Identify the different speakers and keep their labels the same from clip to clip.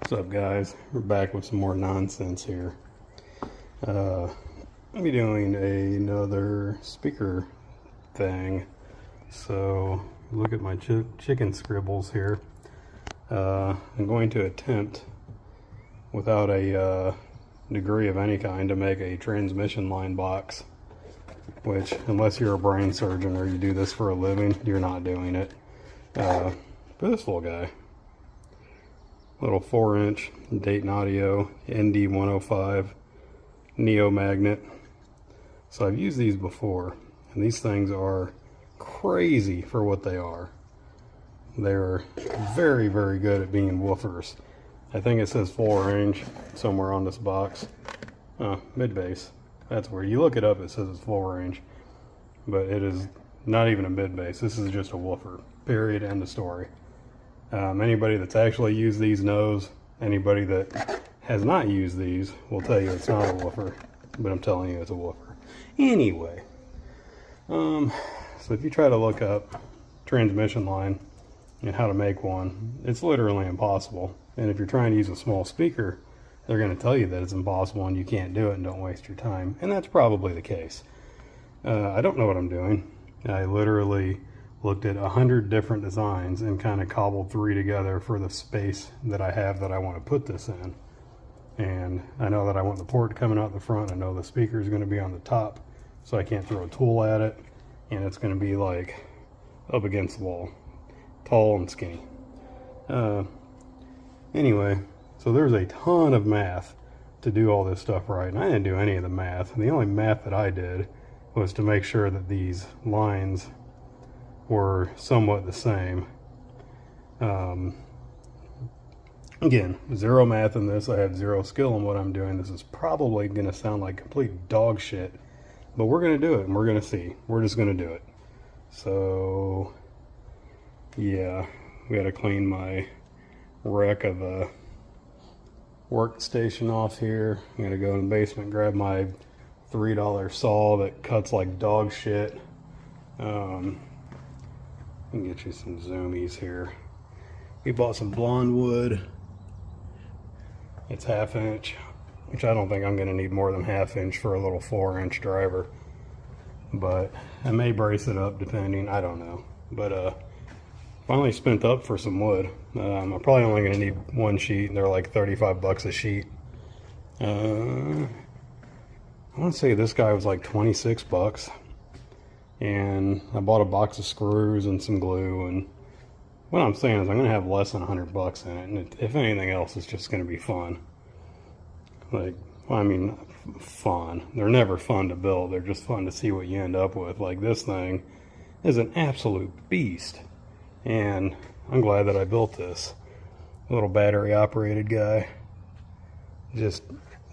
Speaker 1: What's up, guys? We're back with some more nonsense here. I'll be doing another speaker thing. So look at my chicken scribbles here. I'm going to attempt, without a degree of any kind, to make a transmission line box, which, unless you're a brain surgeon or you do this for a living, you're not doing it. But this little guy, little 4-inch Dayton Audio ND105 Neo magnet. So I've used these before, and these things are crazy for what they are. They're very, very good at being woofers. I think it says full range somewhere on this box. Mid bass. That's where you look it up, it says it's full range, but it is not even a mid bass. This is just a woofer. Period. End of story. Anybody that's actually used these knows. Anybody that has not used these will tell you it's not a woofer, but I'm telling you it's a woofer. Anyway, so if you try to look up transmission line and how to make one, it's literally impossible. And if you're trying to use a small speaker, they're going to tell you that it's impossible and you can't do it and don't waste your time. And that's probably the case. I don't know what I'm doing. I literally looked at 100 different designs and kind of cobbled 3 together for the space that I have that I want to put this in. And I know that I want the port coming out the front. I know the speaker is going to be on the top, so I can't throw a tool at it. And it's going to be like up against the wall, tall and skinny. Anyway, so there's a ton of math to do all this stuff right, and I didn't do any of the math. And the only math that I did was to make sure that these lines were somewhat the same. Again, zero math in this. I have zero skill in what I'm doing. This is probably going to sound like complete dog shit, but we're going to do it and we're going to see. We're just going to do it. So yeah, we got to clean my wreck of a workstation off here. I'm going to go in the basement, grab my $3 saw that cuts like dog shit. I can get you some zoomies here. We bought some blonde wood. It's 1/2 inch, which I don't think I'm going to need more than 1/2 inch for a little 4-inch driver. But I may brace it up depending, I don't know. But finally spent up for some wood. I'm probably only going to need 1 sheet, and they're like 35 bucks a sheet. I want to say this guy was like 26 bucks. And I bought a box of screws and some glue, and what I'm saying is I'm going to have less than 100 bucks in it, and if anything else, it's just going to be fun. Like, well, I mean, fun. They're never fun to build, they're just fun to see what you end up with. Like, this thing is an absolute beast, and I'm glad that I built this. Little battery operated guy. Just,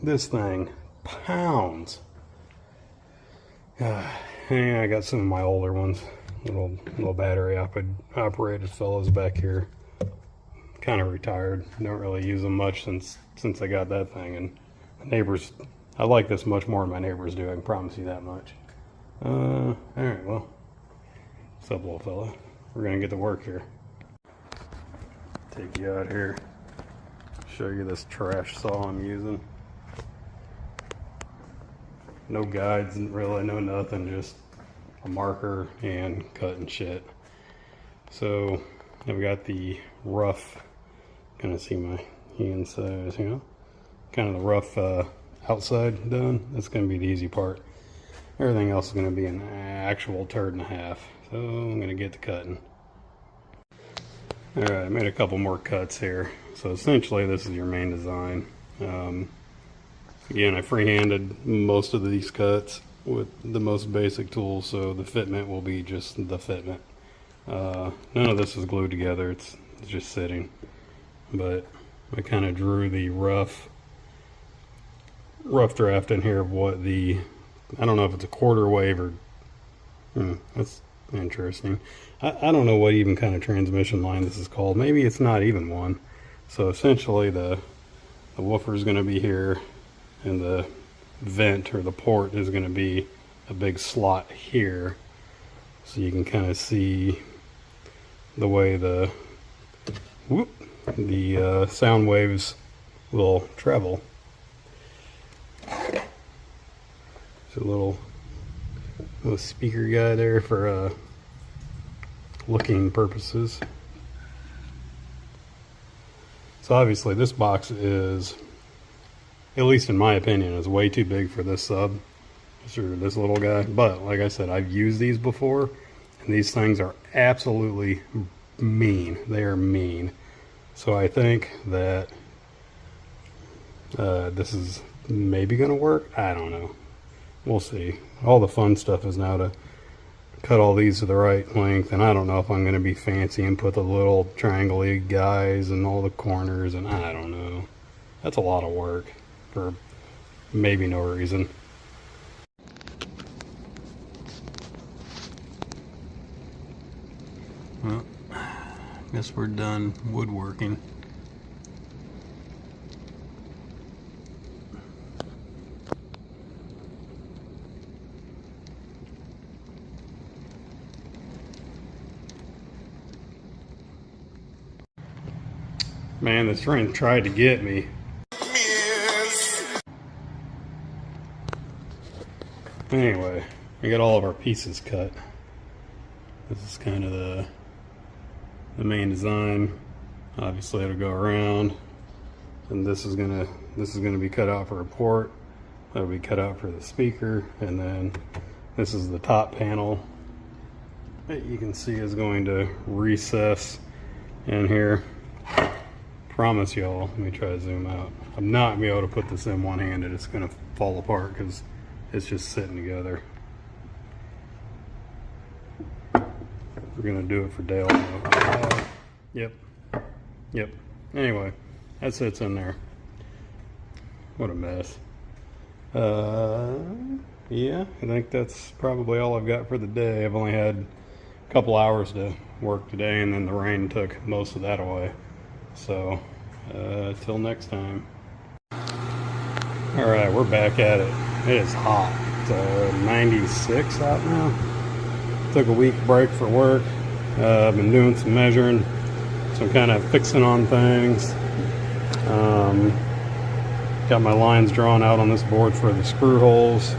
Speaker 1: this thing pounds. Yeah, I got some of my older ones, little battery operated fellows back here. Kind of retired. Don't really use them much since I got that thing. And my neighbors, I like this much more than my neighbors do. I can promise you that much. All right, well, what's up, little fella? We're gonna get to work here. Take you out here, show you this trash saw I'm using. No guides, really, no nothing, just a marker and cutting shit. So I've got the rough, kind of see my hand size, you know, kind of the rough outside done. That's going to be the easy part. Everything else is going to be an actual turd and a half. So I'm going to get to cutting. All right, I made a couple more cuts here. So essentially this is your main design. Again, I freehanded most of these cuts with the most basic tools, so the fitment will be just the fitment. None of this is glued together, it's just sitting. But I kind of drew the rough draft in here of what the, I don't know if it's a quarter wave or, that's interesting. I don't know what even kind of transmission line this is called. Maybe it's not even one. So essentially the woofer is going to be here, and the vent or the port is going to be a big slot here, so you can kind of see the way the sound waves will travel. There's a little speaker guy there for looking purposes. So obviously this box is, at least in my opinion, is way too big for this sub, for this little guy. But like I said, I've used these before, and these things are absolutely mean. They are mean. So I think that this is maybe going to work. I don't know. We'll see. All the fun stuff is now to cut all these to the right length, and I don't know if I'm going to be fancy and put the little triangle-y guys in all the corners, and I don't know. That's a lot of work for maybe no reason. Well, guess we're done woodworking. Man, this friend tried to get me. Anyway, we got all of our pieces cut. This is kind of the main design. Obviously it'll go around, and this is gonna be cut out for a port. That'll be cut out for the speaker, and then this is the top panel that you can see is going to recess in here. Promise y'all, let me try to zoom out. I'm not gonna be able to put this in one-handed. It's gonna fall apart because it's just sitting together. We're gonna do it for Dale. Yep. Anyway, that sits in there. What a mess. Yeah, I think that's probably all I've got for the day. I've only had a couple hours to work today, and then the rain took most of that away. So, till next time. Alright, we're back at it. It is hot. It's 96 out now. Took a week break for work. I've been doing some measuring, some kind of fixing on things. Got my lines drawn out on this board for the screw holes.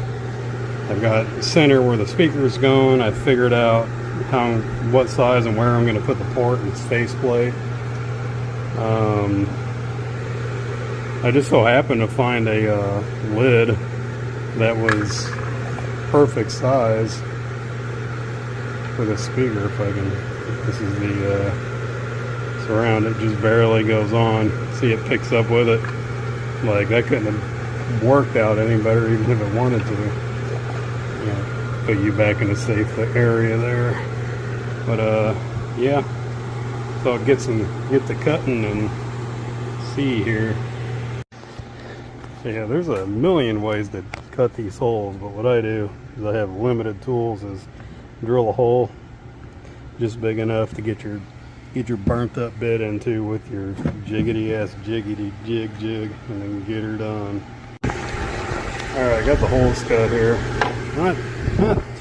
Speaker 1: I've got center where the speaker's going. I figured out what size and where I'm going to put the port and faceplate. I just so happened to find a lid that was perfect size for the speaker. If I can, this is the surround. It just barely goes on. See, it picks up with it. Like, that couldn't have worked out any better, even if it wanted to. Yeah, put you back in a safe area there. But yeah. So get to cutting and see here. So yeah, there's a million ways to cut these holes, but what I do is I have limited tools. Is drill a hole just big enough to get your burnt up bit into with your jiggity ass jiggity jig, and then get her done. All right, I got the holes cut here. Not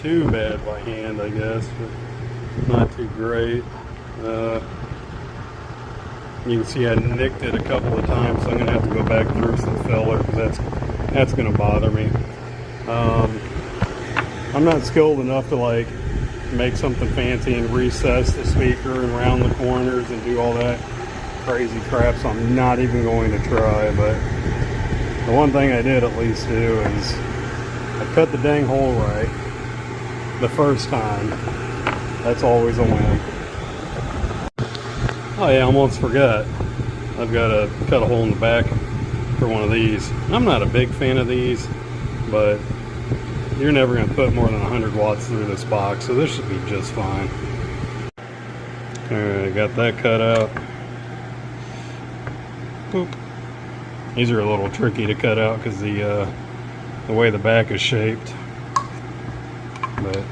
Speaker 1: too bad by hand, I guess, but not too great. You can see I nicked it a couple of times, so I'm gonna have to go back through some filler because that's gonna bother me. I'm not skilled enough to like make something fancy and recess the speaker and round the corners and do all that crazy crap, so I'm not even going to try. But the one thing I did at least do is I cut the dang hole right the first time. That's always a win. Oh yeah, I almost forgot. I've got to cut a hole in the back for one of these. I'm not a big fan of these, but you're never going to put more than 100 watts through this box, so this should be just fine. Alright, got that cut out. Boop. These are a little tricky to cut out because the way the back is shaped, but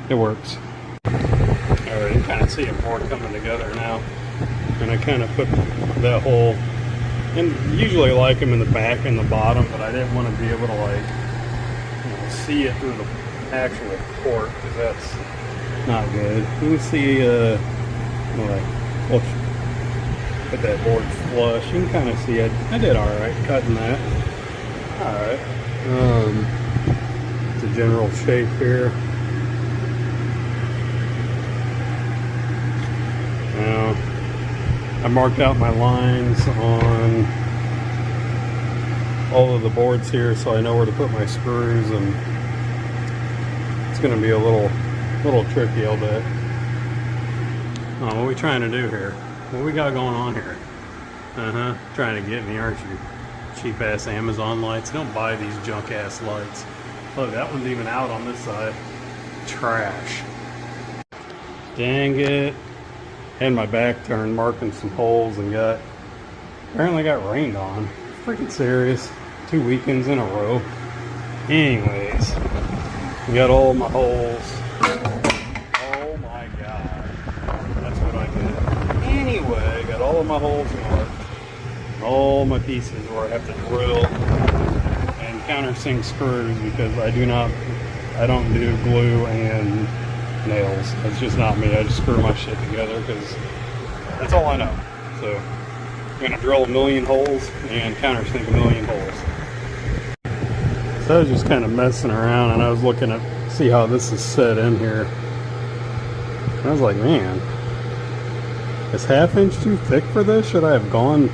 Speaker 1: it works. Alright, you can kind of see it more coming together now. And I kind of put that hole, and usually I like them in the back and the bottom, but I didn't want to be able to like, see it through the actual port, because that's not good. You can see, Put that board flush. You can kind of see I did all right cutting that. All right. It's a general shape here. Now, I marked out my lines on all of the boards here, so I know where to put my screws, and it's going to be a little tricky, I'll bet. What are we trying to do here? What we got going on here? Trying to get me, aren't you? Cheap ass Amazon lights. Don't buy these junk ass lights. Look, that one's even out on this side. Trash. Dang it. Had my back turned marking some holes and apparently got rained on. Freaking serious. 2 weekends in a row. Anyways, got all my holes. Oh my god. That's what I did. Anyway, got all of my holes marked. All my pieces where I have to drill and countersink screws, because I don't do glue and nails. That's just not me. I just screw my shit together because that's all I know. So I'm gonna drill a million holes and countersink a million holes. So I was just kind of messing around, and I was looking at see how this is set in here. And I was like, man, is ½ inch too thick for this? Should I have gone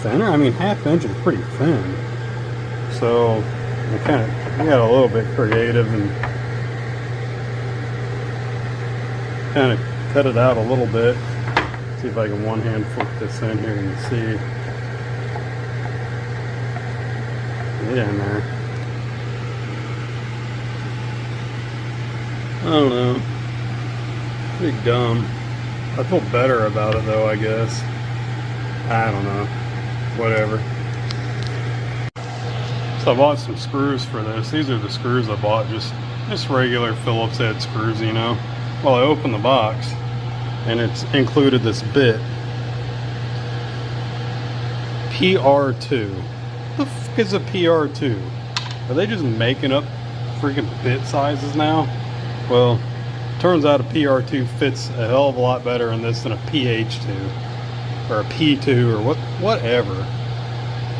Speaker 1: thinner? I mean, ½ inch is pretty thin. So I got a little bit creative and kind of cut it out a little bit. See if I can one hand flip this in here and see. Get in there. I don't know. Pretty dumb. I feel better about it though, I guess. I don't know. Whatever. So I bought some screws for this. These are the screws I bought, just regular Phillips head screws, you know. Well, I opened the box and it's included this bit. PR2. What the fuck is a PR2? Are they just making up freaking bit sizes now? Well, turns out a PR2 fits a hell of a lot better in this than a PH2 or a P2 or whatever.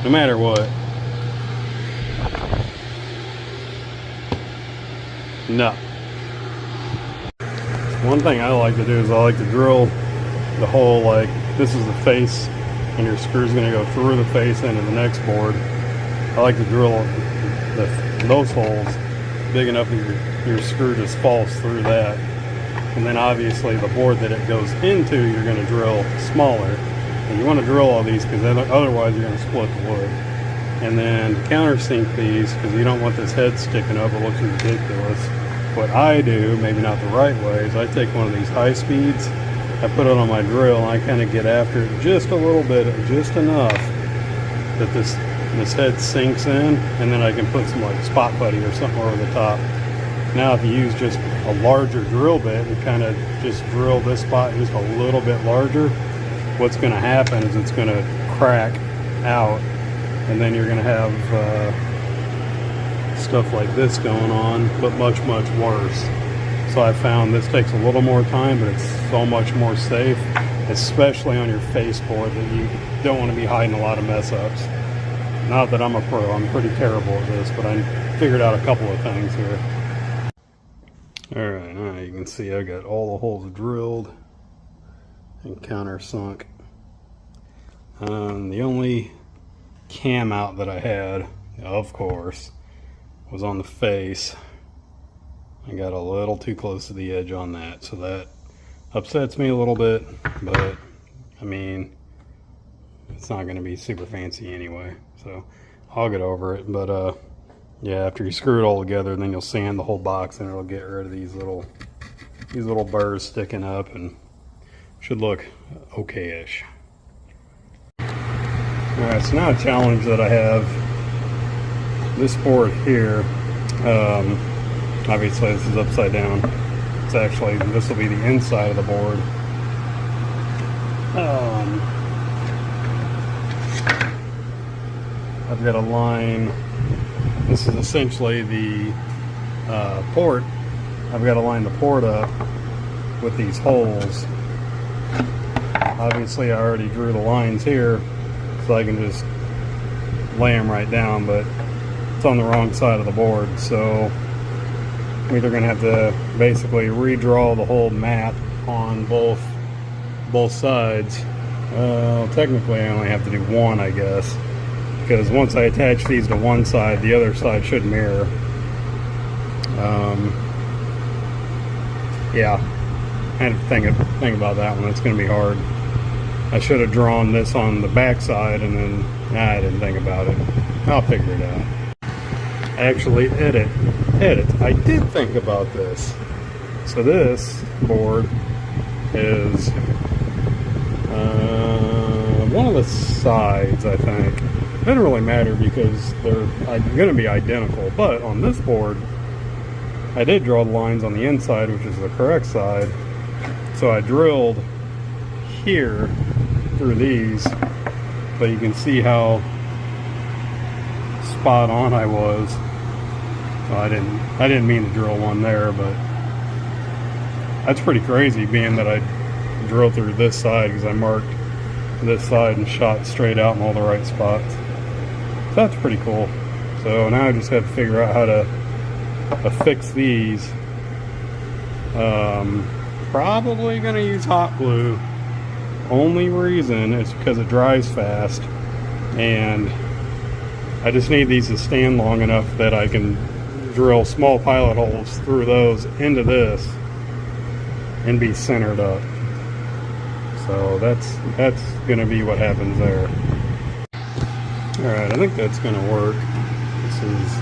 Speaker 1: No matter what. No. One thing I like to do is I like to drill the hole, like this is the face and your screw's going to go through the face into the next board. I like to drill those holes big enough that your screw just falls through that. And then obviously the board that it goes into, you're going to drill smaller. And you want to drill all these because otherwise you're going to split the wood. And then countersink these because you don't want this head sticking up. It looks ridiculous. What I do, maybe not the right way, is I take one of these high speeds, I put it on my drill, and I kind of get after it just a little bit, just enough that this head sinks in, and then I can put some like spot putty or something over the top. Now if you use just a larger drill bit and kind of just drill this spot just a little bit larger, what's going to happen is it's going to crack out, and then you're going to have stuff like this going on, but much worse. So I found this takes a little more time, but it's so much more safe, especially on your face board, that you don't want to be hiding a lot of mess ups. Not that I'm a pro, I'm pretty terrible at this, but I figured out a couple of things here. Alright, now you can see I got all the holes drilled and countersunk. The only cam out that I had, of course, was on the face. I got a little too close to the edge on that, so that upsets me a little bit, but I mean, it's not going to be super fancy anyway, so I'll get over it. But yeah, after you screw it all together, then you'll sand the whole box and it'll get rid of these little burrs sticking up, and should look okay-ish. Alright, so now a challenge that I have, this board here, obviously this is upside down. It's actually, this will be the inside of the board. I've got a line, this is essentially the port. I've got to line the port up with these holes. obviously I already drew the lines here, so I can just lay them right down, but it's on the wrong side of the board, so I'm either going to have to basically redraw the whole map on both sides. Well, technically I only have to do one, I guess, because once I attach these to one side, the other side should mirror. Yeah, I had to think about that one. It's going to be hard. I should have drawn this on the back side, and then I didn't think about it. I'll figure it out. Actually, edit. I did think about this. So this board is one of the sides, I think. It doesn't really matter because they're going to be identical, but on this board I did draw the lines on the inside, which is the correct side. So I drilled here through these, but you can see how spot on I was. Well, I didn't mean to drill one there, but that's pretty crazy, being that I drilled through this side because I marked this side and shot straight out in all the right spots. So that's pretty cool. So now I just have to figure out how to affix these. Probably gonna use hot glue. Only reason is because it dries fast, and I just need these to stand long enough that I can drill small pilot holes through those into this and be centered up. So that's gonna be what happens there. Alright, I think that's gonna work. This is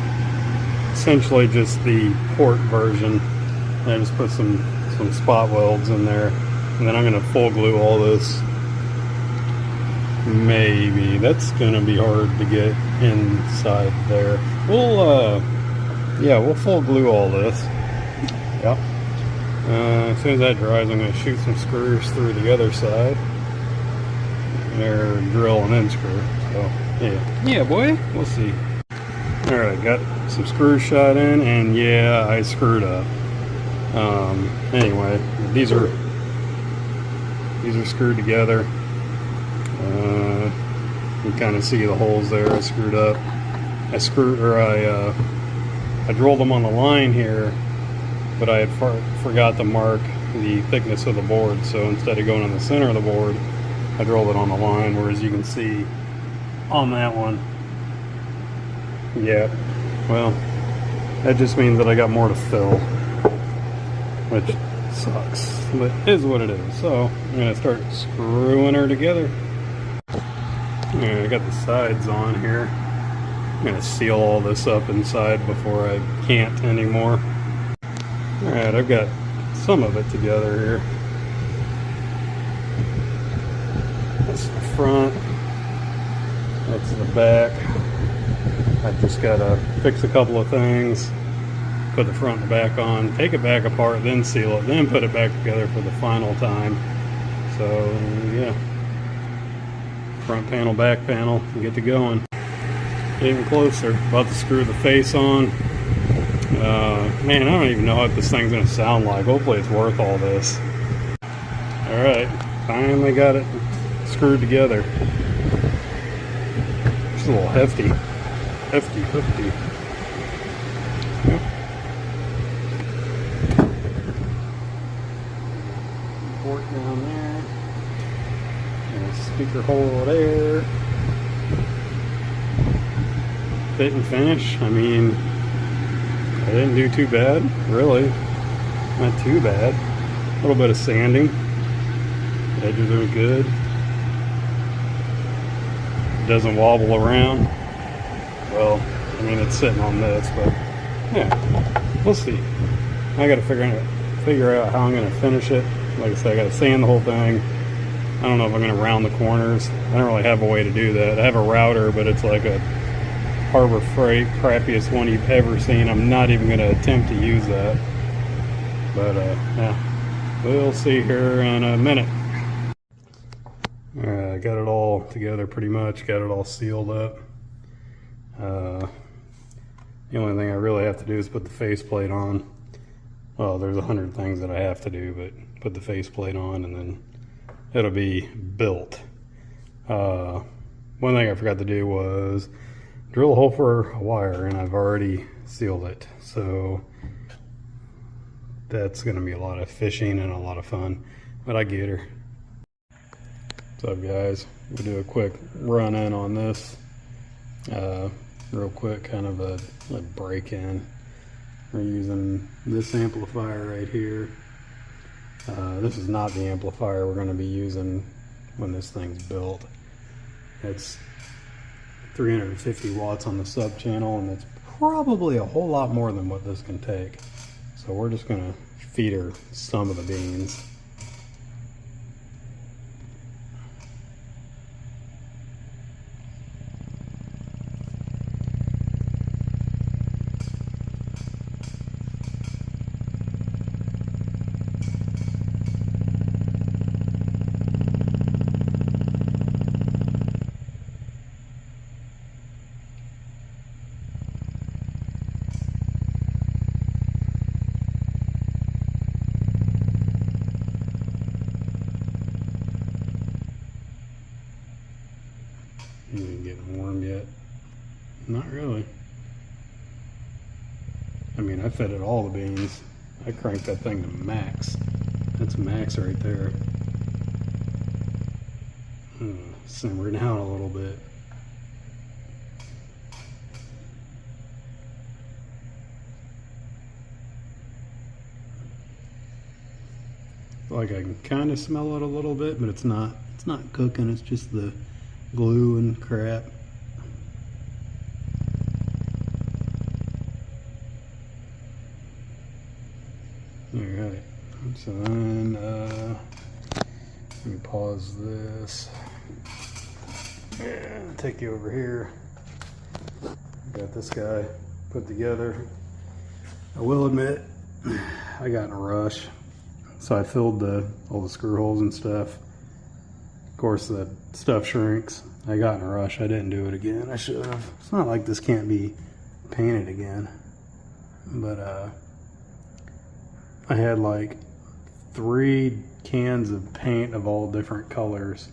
Speaker 1: essentially just the port version. I just put some spot welds in there, and then I'm gonna full glue all this. Maybe that's gonna be hard to get inside there. We'll full glue all this. Yep. As soon as that dries, I'm gonna shoot some screws through the other side. There, drill and then screw. So yeah, boy, we'll see. All right, got some screws shot in, and yeah, I screwed up. Anyway, these are screwed together. You kind of see the holes there. I screwed up. I drilled them on the line here, but I had forgot to mark the thickness of the board. So instead of going in the center of the board, I drilled it on the line. Whereas you can see on that one, yeah, well, that just means that I got more to fill, which sucks, but it is what it is. So I'm gonna start screwing her together. Alright, I got the sides on here. I'm gonna seal all this up inside before I can't anymore. Alright, I've got some of it together here. That's the front, that's the back. I've just gotta fix a couple of things, put the front and back on, take it back apart, then seal it, then put it back together for the final time. So yeah, front panel, back panel, and get to going. Getting closer. About to screw the face on. Man, I don't even know what this thing's gonna sound like. Hopefully it's worth all this. Alright, finally got it screwed together. It's a little hefty. Hefty. Yep. Port down there. And a speaker hole there. Fit and finish. I mean, I didn't do too bad, really. Not too bad. A little bit of sanding. The edges are good. It doesn't wobble around. Well, I mean, it's sitting on this, but yeah, we'll see. I gotta figure out how I'm gonna finish it. Like I said, I gotta sand the whole thing. I don't know if I'm gonna round the corners. I don't really have a way to do that. I have a router, but it's like a Harbor Freight, crappiest one you've ever seen. I'm not even gonna attempt to use that. But yeah, we'll see here in a minute. Alright, I got it all together pretty much. Got it all sealed up. The only thing I really have to do is put the faceplate on. Well, there's 100 things that I have to do, but put the faceplate on, and then it'll be built. One thing I forgot to do was drill a hole for a wire, and I've already sealed it. So that's going to be a lot of fishing and a lot of fun, but I get her. What's up, guys? We'll do a quick run in on this. Real quick, kind of a break in. We're using this amplifier right here. This is not the amplifier we're going to be using when this thing's built. It's 350 watts on the sub channel, and it's probably a whole lot more than what this can take. So we're just going to feed her some of the beans. You ain't getting warm yet. Not really. I mean, I fed it all the beans. I cranked that thing to max. That's max right there. Simmer down a little bit. Like I can kind of smell it a little bit, but it's not cooking. It's just the glue and crap. Alright, so then let me pause this. Yeah, take you over here. Got this guy put together. I will admit, I got in a rush. So I filled all the screw holes and stuff. Of course, the stuff shrinks. I got in a rush. I didn't do it again. I should have. It's not like this can't be painted again. But I had like 3 cans of paint of all different colors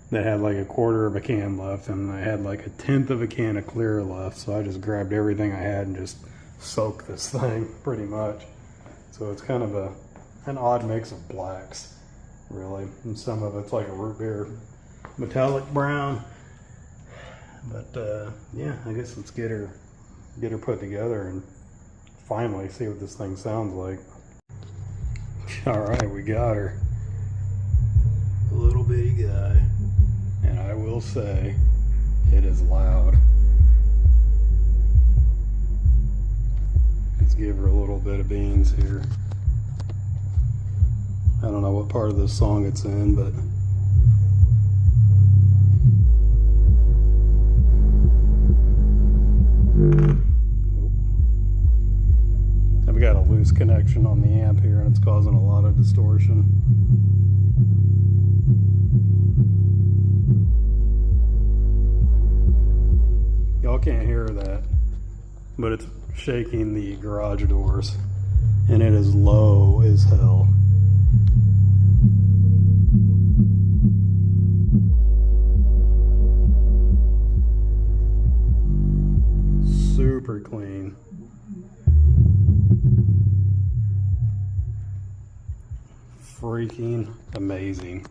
Speaker 1: that had like a 1/4 of a can left, and I had like 1/10 of a can of clear left. So I just grabbed everything I had and just soaked this thing pretty much. So it's kind of an odd mix of blacks, really, and some of it's like a root beer metallic brown. But yeah, I guess let's get her put together and finally see what this thing sounds like. All right, we got her. A little bitty guy, and I will say it is loud. Let's give her a little bit of beans here. I don't know what part of this song it's in, but I've got a loose connection on the amp here, and it's causing a lot of distortion. Y'all can't hear that, but it's shaking the garage doors, and it is low as hell. Super clean. Freaking amazing.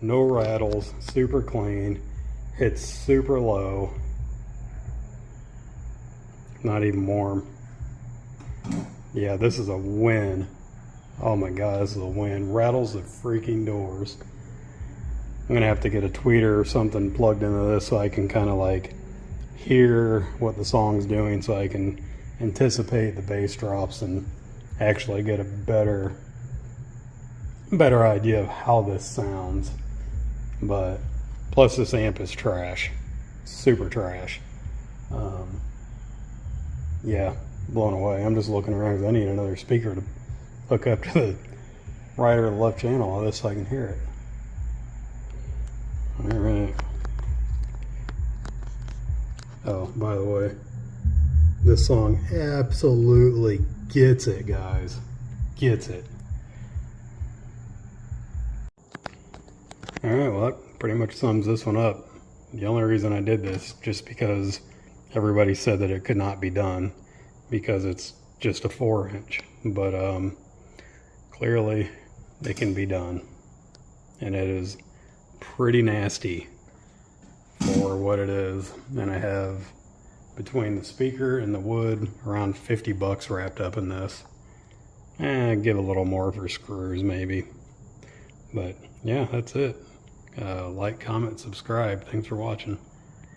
Speaker 1: No rattles, super clean. It's super low. Not even warm. Yeah, this is a win. Oh my god, this is a win. Rattles the freaking doors. I'm gonna have to get a tweeter or something plugged into this so I can kind of like hear what the song's doing, so I can anticipate the bass drops and actually get a better idea of how this sounds. But plus this amp is trash, super trash. Yeah, blown away. I'm just looking around because I need another speaker to hook up to the right or the left channel of this so I can hear it. All right. Oh, by the way, this song absolutely gets it, guys. Gets it. All right, well, that pretty much sums this one up. The only reason I did this just because everybody said that it could not be done because it's just a 4-inch, but clearly it can be done, and it is pretty nasty for what it is. And I have, between the speaker and the wood, around 50 bucks wrapped up in this. Give a little more for screws maybe, but yeah, that's it. Like, comment, subscribe. Thanks for watching.